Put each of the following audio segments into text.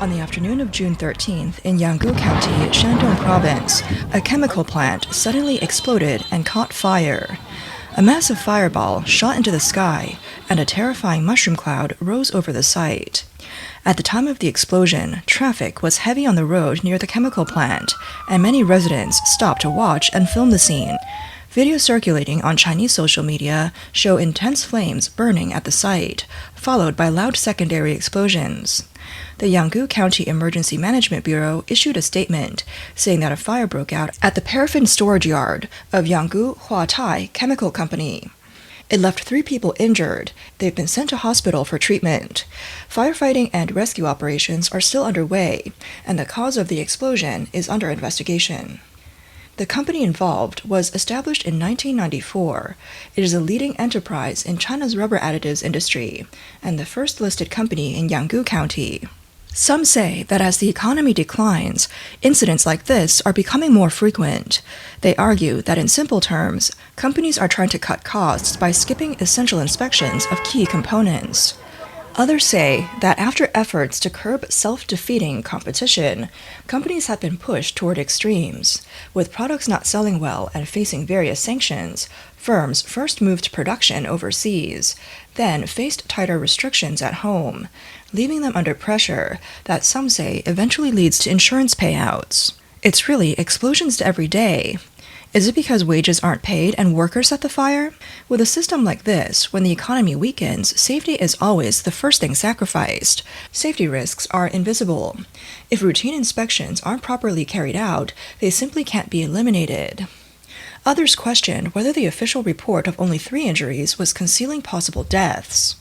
On the afternoon of June 13th, in Yanggu County, Shandong Province, a chemical plant suddenly exploded and caught fire. A massive fireball shot into the sky, and a terrifying mushroom cloud rose over the site. At the time of the explosion, traffic was heavy on the road near the chemical plant, and many residents stopped to watch and film the scene. Videos circulating on Chinese social media show intense flames burning at the site, followed by loud secondary explosions. The Yanggu County Emergency Management Bureau issued a statement saying that a fire broke out at the paraffin storage yard of Yanggu Huatai Chemical Company. It left 3 people injured. They've been sent to hospital for treatment. Firefighting and rescue operations are still underway, and the cause of the explosion is under investigation. The company involved was established in 1994. It is a leading enterprise in China's rubber additives industry, and the first listed company in Yanggu County. Some say that as the economy declines, incidents like this are becoming more frequent. They argue that in simple terms, companies are trying to cut costs by skipping essential inspections of key components. Others say that after efforts to curb self-defeating competition, companies have been pushed toward extremes. With products not selling well and facing various sanctions, firms first moved production overseas, then faced tighter restrictions at home, leaving them under pressure that some say eventually leads to insurance payouts. It's really explosions every day. Is it because wages aren't paid and workers set the fire? With a system like this, when the economy weakens, safety is always the first thing sacrificed. Safety risks are invisible. If routine inspections aren't properly carried out, they simply can't be eliminated. Others question whether the official report of only 3 injuries was concealing possible deaths.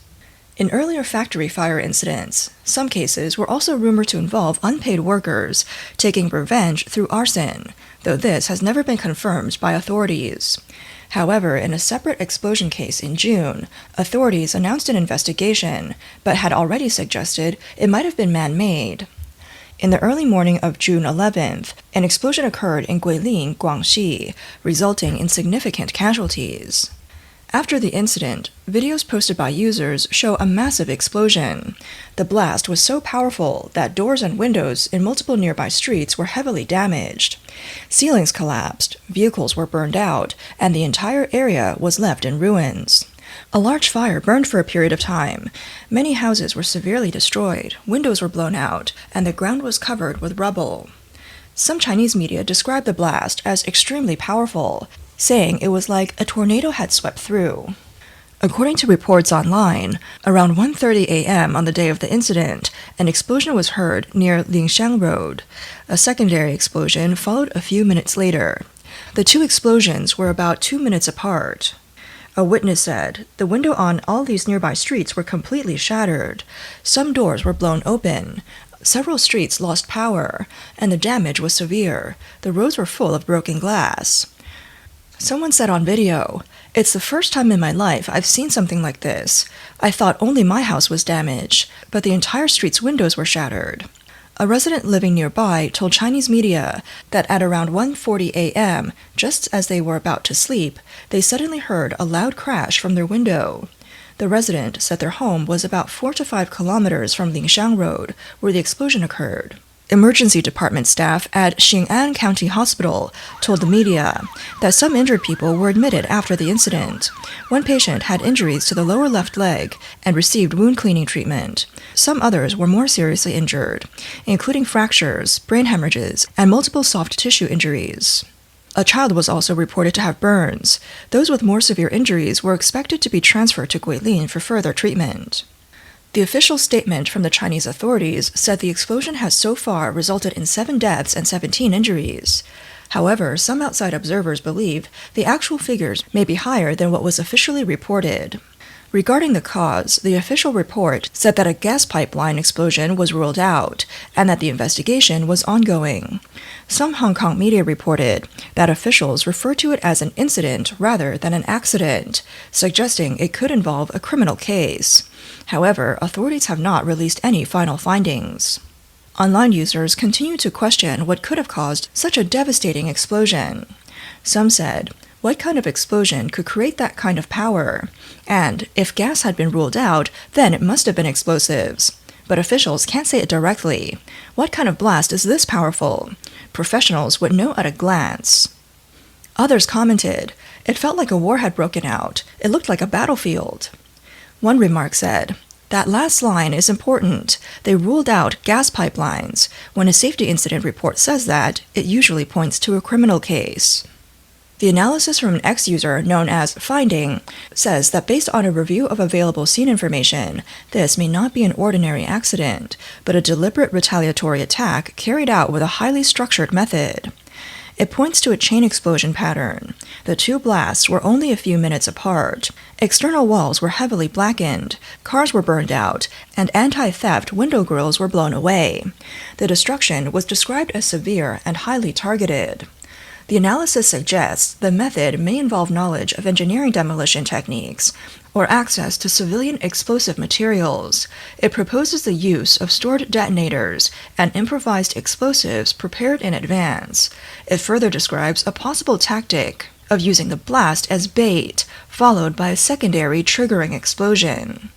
In earlier factory fire incidents, some cases were also rumored to involve unpaid workers taking revenge through arson, though this has never been confirmed by authorities. However, in a separate explosion case in June, authorities announced an investigation, but had already suggested it might have been man-made. In the early morning of June 11th, an explosion occurred in Guin, Guangxi, resulting in significant casualties. After the incident, videos posted by users show a massive explosion. The blast was so powerful that doors and windows in multiple nearby streets were heavily damaged. Ceilings collapsed, vehicles were burned out, and the entire area was left in ruins. A large fire burned for a period of time. Many houses were severely destroyed, windows were blown out, and the ground was covered with rubble. Some Chinese media described the blast as extremely powerful, saying it was like a tornado had swept through. According to reports online, around 1:30 a.m. on the day of the incident, an explosion was heard near Lingshan Road. A secondary explosion followed a few minutes later. The 2 explosions were about 2 minutes apart. A witness said the window on all these nearby streets were completely shattered. Some doors were blown open. Several streets lost power, and the damage was severe. The roads were full of broken glass. Someone said on video, "It's the first time in my life I've seen something like this. I thought only my house was damaged, but the entire street's windows were shattered." A resident living nearby told Chinese media that at around 1:40 a.m., just as they were about to sleep, they suddenly heard a loud crash from their window. The resident said their home was about 4 to 5 kilometers from Lingshan Road, where the explosion occurred. Emergency department staff at Yanggu County Hospital told the media that some injured people were admitted after the incident. One patient had injuries to the lower left leg and received wound cleaning treatment. Some others were more seriously injured, including fractures, brain hemorrhages, and multiple soft tissue injuries. A child was also reported to have burns. Those with more severe injuries were expected to be transferred to Guilin for further treatment. The official statement from the Chinese authorities said the explosion has so far resulted in 7 deaths and 17 injuries. However, some outside observers believe the actual figures may be higher than what was officially reported. Regarding the cause, the official report said that a gas pipeline explosion was ruled out and that the investigation was ongoing. Some Hong Kong media reported that officials referred to it as an incident rather than an accident, suggesting it could involve a criminal case. However, authorities have not released any final findings. Online users continue to question what could have caused such a devastating explosion. Some said, "What kind of explosion could create that kind of power? And if gas had been ruled out, then it must have been explosives." but officials can't say it directly. What kind of blast is this powerful? Professionals would know at a glance. Others commented, "It felt like a war had broken out. It looked like a battlefield." One remark said, "That last line is important. They ruled out gas pipelines. When a safety incident report says that, it usually points to a criminal case." The analysis from an ex-user known as Finding says that based on a review of available scene information, this may not be an ordinary accident, but a deliberate retaliatory attack carried out with a highly structured method. It points to a chain explosion pattern. The two blasts were only a few minutes apart. External walls were heavily blackened, cars were burned out, and anti-theft window grills were blown away. The destruction was described as severe and highly targeted. The analysis suggests the method may involve knowledge of engineering demolition techniques or access to civilian explosive materials. It proposes the use of stored detonators and improvised explosives prepared in advance. It further describes a possible tactic of using the blast as bait, followed by a secondary triggering explosion.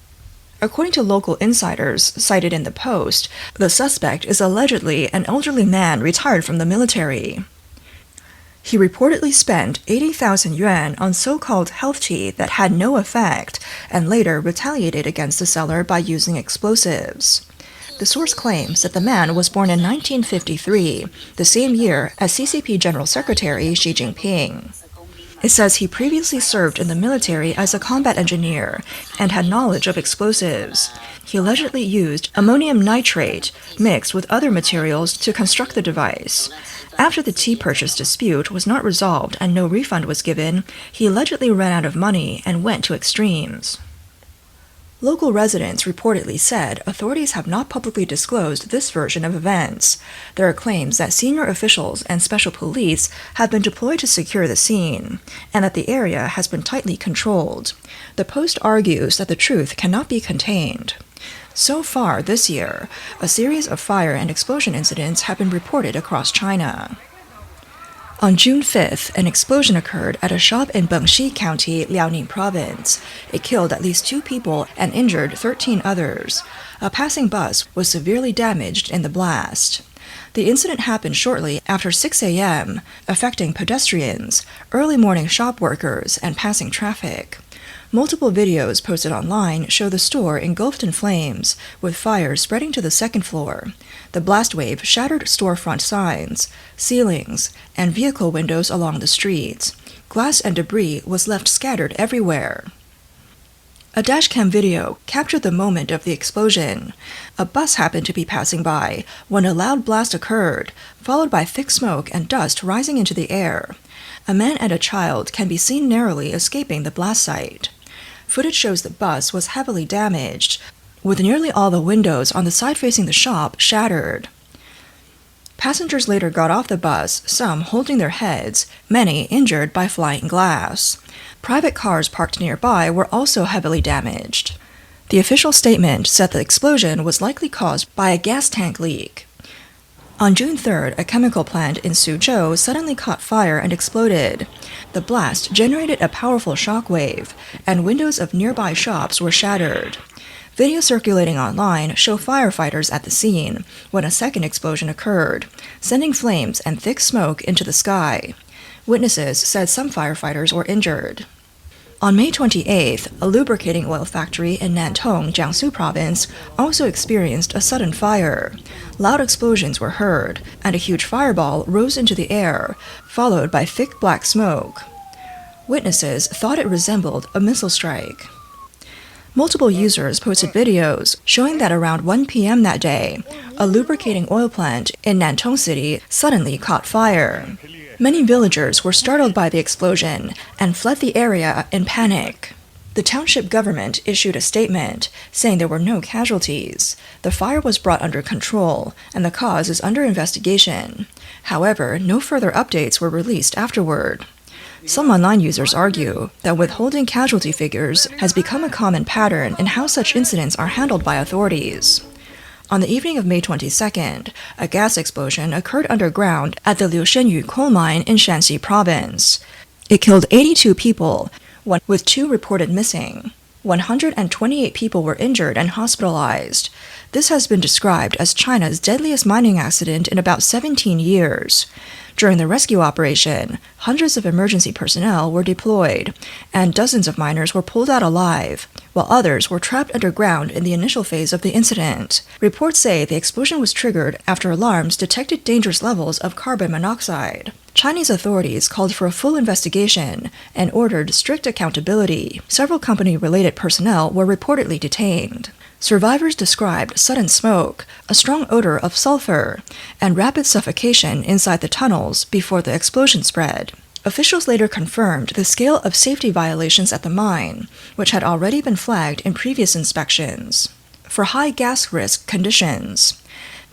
According to local insiders cited in the Post, the suspect is allegedly an elderly man retired from the military. He reportedly spent 80,000 yuan on so-called health tea that had no effect, and later retaliated against the seller by using explosives. The source claims that the man was born in 1953, the same year as CCP General Secretary Xi Jinping. It says he previously served in the military as a combat engineer and had knowledge of explosives. He allegedly used ammonium nitrate mixed with other materials to construct the device. After the tea purchase dispute was not resolved and no refund was given, he allegedly ran out of money and went to extremes. Local residents reportedly said authorities have not publicly disclosed this version of events. There are claims that senior officials and special police have been deployed to secure the scene, and that the area has been tightly controlled. The Post argues that the truth cannot be contained. So far this year, a series of fire and explosion incidents have been reported across China. On June 5th, an explosion occurred at a shop in Yanggu County, Liaoning Province. It killed at least 2 people and injured 13 others. A passing bus was severely damaged in the blast. The incident happened shortly after 6 a.m., affecting pedestrians, early morning shop workers, and passing traffic. Multiple videos posted online show the store engulfed in flames, with fire spreading to the second floor. The blast wave shattered storefront signs, ceilings, and vehicle windows along the streets. Glass and debris was left scattered everywhere. A dashcam video captured the moment of the explosion. A bus happened to be passing by when a loud blast occurred, followed by thick smoke and dust rising into the air. A man and a child can be seen narrowly escaping the blast site. Footage shows the bus was heavily damaged, with nearly all the windows on the side facing the shop shattered. Passengers later got off the bus, some holding their heads, many injured by flying glass. Private cars parked nearby were also heavily damaged. The official statement said the explosion was likely caused by a gas tank leak. On June 3rd, a chemical plant in Suzhou suddenly caught fire and exploded. The blast generated a powerful shock wave, and windows of nearby shops were shattered. Videos circulating online show firefighters at the scene when a second explosion occurred, sending flames and thick smoke into the sky. Witnesses said some firefighters were injured. On May 28th, a lubricating oil factory in Nantong, Jiangsu Province, also experienced a sudden fire. Loud explosions were heard, and a huge fireball rose into the air, followed by thick black smoke. Witnesses thought it resembled a missile strike. Multiple users posted videos showing that around 1 p.m. that day, a lubricating oil plant in Nantong City suddenly caught fire. Many villagers were startled by the explosion and fled the area in panic. The township government issued a statement saying there were no casualties. The fire was brought under control, and the cause is under investigation. However, no further updates were released afterward. Some online users argue that withholding casualty figures has become a common pattern in how such incidents are handled by authorities. On the evening of May 22nd, a gas explosion occurred underground at the Liushenyu coal mine in Shanxi Province. It killed 82 people, with 2 reported missing. 128 people were injured and hospitalized. This has been described as China's deadliest mining accident in about 17 years. During the rescue operation, hundreds of emergency personnel were deployed, and dozens of miners were pulled out alive, while others were trapped underground in the initial phase of the incident. Reports say the explosion was triggered after alarms detected dangerous levels of carbon monoxide. Chinese authorities called for a full investigation and ordered strict accountability. Several company-related personnel were reportedly detained. Survivors described sudden smoke, a strong odor of sulfur, and rapid suffocation inside the tunnels before the explosion spread. Officials later confirmed the scale of safety violations at the mine, which had already been flagged in previous inspections. For high gas risk conditions,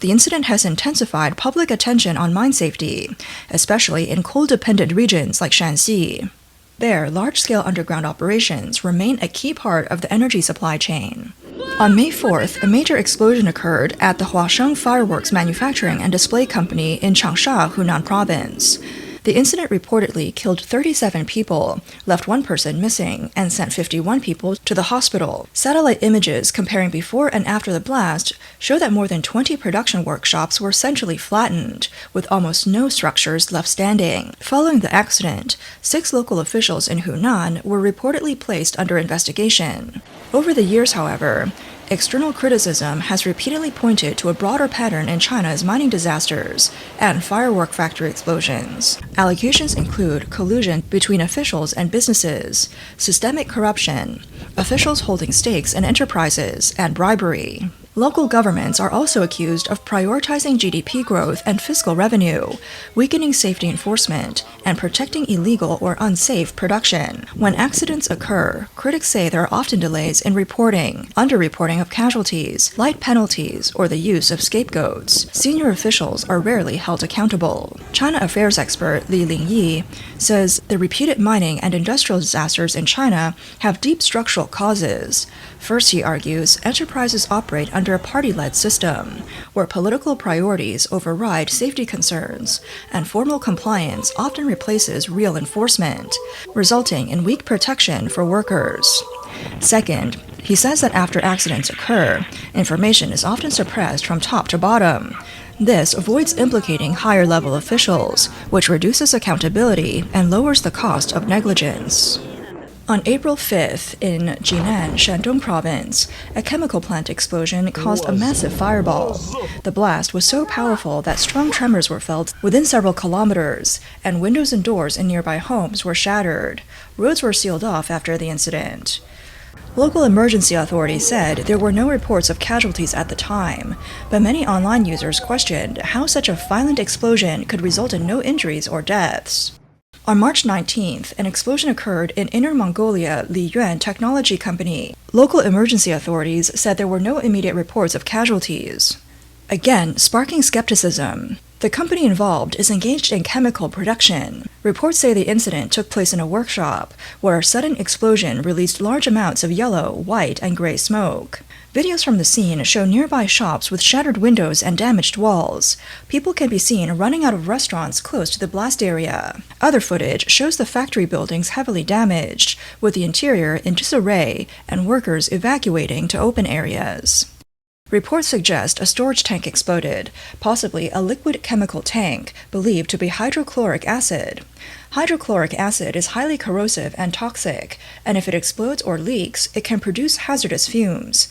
the incident has intensified public attention on mine safety, especially in coal-dependent regions like Shanxi. There, large-scale underground operations remain a key part of the energy supply chain. On May 4th, a major explosion occurred at the Huasheng Fireworks Manufacturing and Display Company in Changsha, Hunan Province. The incident reportedly killed 37 people, left one person missing, and sent 51 people to the hospital. Satellite images comparing before and after the blast show that more than 20 production workshops were essentially flattened, with almost no structures left standing. Following the accident, 6 local officials in Hunan were reportedly placed under investigation. Over the years, however, external criticism has repeatedly pointed to a broader pattern in China's mining disasters and firework factory explosions. Allegations include collusion between officials and businesses, systemic corruption, officials holding stakes in enterprises, and bribery. Local governments are also accused of prioritizing GDP growth and fiscal revenue, weakening safety enforcement, and protecting illegal or unsafe production. When accidents occur, critics say there are often delays in reporting, underreporting of casualties, light penalties, or the use of scapegoats. Senior officials are rarely held accountable. China affairs expert Li Lingyi says the repeated mining and industrial disasters in China have deep structural causes. First, he argues, enterprises operate under a party-led system, where political priorities override safety concerns, and formal compliance often replaces real enforcement, resulting in weak protection for workers. Second, he says that after accidents occur, information is often suppressed from top to bottom. This avoids implicating higher-level officials, which reduces accountability and lowers the cost of negligence. On April 5th, in Guin, Shandong Province, a chemical plant explosion caused a massive fireball. The blast was so powerful that strong tremors were felt within several kilometers, and windows and doors in nearby homes were shattered. Roads were sealed off after the incident. Local emergency authorities said there were no reports of casualties at the time, but many online users questioned how such a violent explosion could result in no injuries or deaths. On March 19th, an explosion occurred in Inner Mongolia Liyuan Technology Company. Local emergency authorities said there were no immediate reports of casualties, again sparking skepticism. The company involved is engaged in chemical production. Reports say the incident took place in a workshop, where a sudden explosion released large amounts of yellow, white, and gray smoke. Videos from the scene show nearby shops with shattered windows and damaged walls. People can be seen running out of restaurants close to the blast area. Other footage shows the factory buildings heavily damaged, with the interior in disarray and workers evacuating to open areas. Reports suggest a storage tank exploded, possibly a liquid chemical tank believed to be hydrochloric acid. Hydrochloric acid is highly corrosive and toxic, and if it explodes or leaks, it can produce hazardous fumes.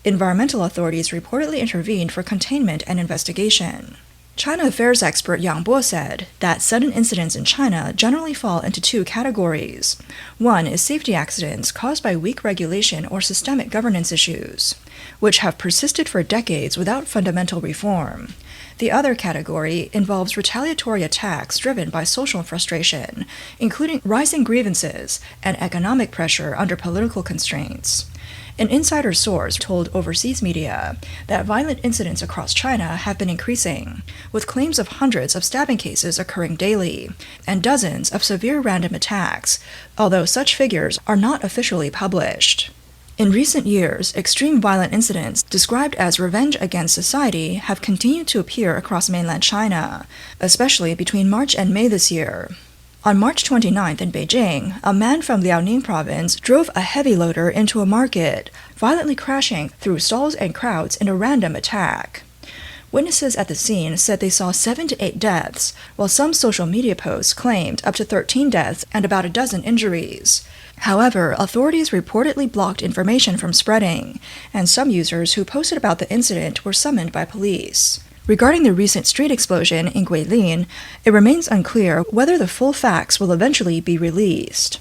Environmental authorities reportedly intervened for containment and investigation. China affairs expert Yanggu said that sudden incidents in China generally fall into 2 categories. One is safety accidents caused by weak regulation or systemic governance issues, which have persisted for decades without fundamental reform. The other category involves retaliatory attacks driven by social frustration, including rising grievances and economic pressure under political constraints. An insider source told overseas media that violent incidents across China have been increasing, with claims of hundreds of stabbing cases occurring daily, and dozens of severe random attacks, although such figures are not officially published. In recent years, extreme violent incidents described as revenge against society have continued to appear across mainland China, especially between March and May this year. On March 29th in Beijing, a man from Liaoning Province drove a heavy loader into a market, violently crashing through stalls and crowds in a random attack. Witnesses at the scene said they saw 7 to 8 deaths, while some social media posts claimed up to 13 deaths and about a dozen injuries. However, authorities reportedly blocked information from spreading, and some users who posted about the incident were summoned by police. Regarding the recent street explosion in Guin, it remains unclear whether the full facts will eventually be released.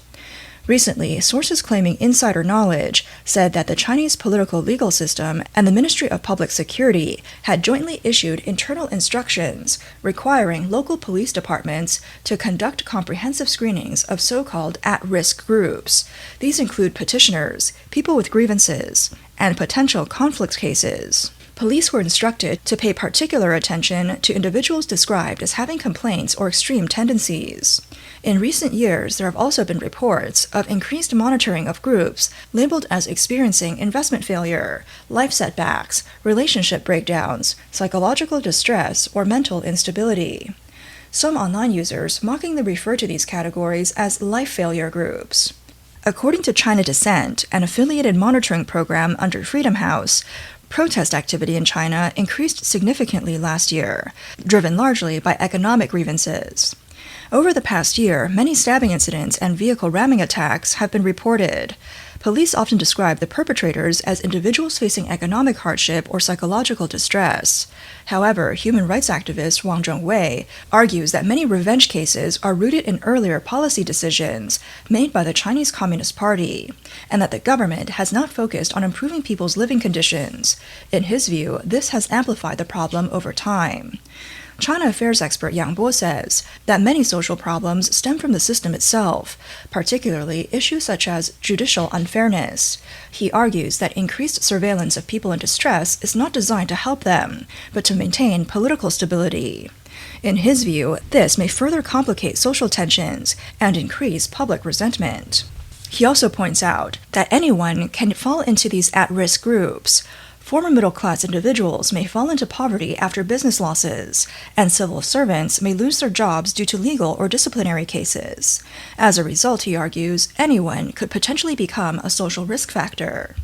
Recently, sources claiming insider knowledge said that the Chinese political legal system and the Ministry of Public Security had jointly issued internal instructions requiring local police departments to conduct comprehensive screenings of so-called at-risk groups. These include petitioners, people with grievances, and potential conflict cases. Police were instructed to pay particular attention to individuals described as having complaints or extreme tendencies. In recent years, there have also been reports of increased monitoring of groups labeled as experiencing investment failure, life setbacks, relationship breakdowns, psychological distress, or mental instability. Some online users mockingly refer to these categories as life failure groups. According to China Dissent, an affiliated monitoring program under Freedom House, protest activity in China increased significantly last year, driven largely by economic grievances. Over the past year, many stabbing incidents and vehicle ramming attacks have been reported. Police often describe the perpetrators as individuals facing economic hardship or psychological distress. However, human rights activist Wang Zhongwei argues that many revenge cases are rooted in earlier policy decisions made by the Chinese Communist Party, and that the government has not focused on improving people's living conditions. In his view, this has amplified the problem over time. China affairs expert Yanggu says that many social problems stem from the system itself, particularly issues such as judicial unfairness. He argues that increased surveillance of people in distress is not designed to help them, but to maintain political stability. In his view, this may further complicate social tensions and increase public resentment. He also points out that anyone can fall into these at-risk groups. Former middle-class individuals may fall into poverty after business losses, and civil servants may lose their jobs due to legal or disciplinary cases. As a result, he argues, anyone could potentially become a social risk factor.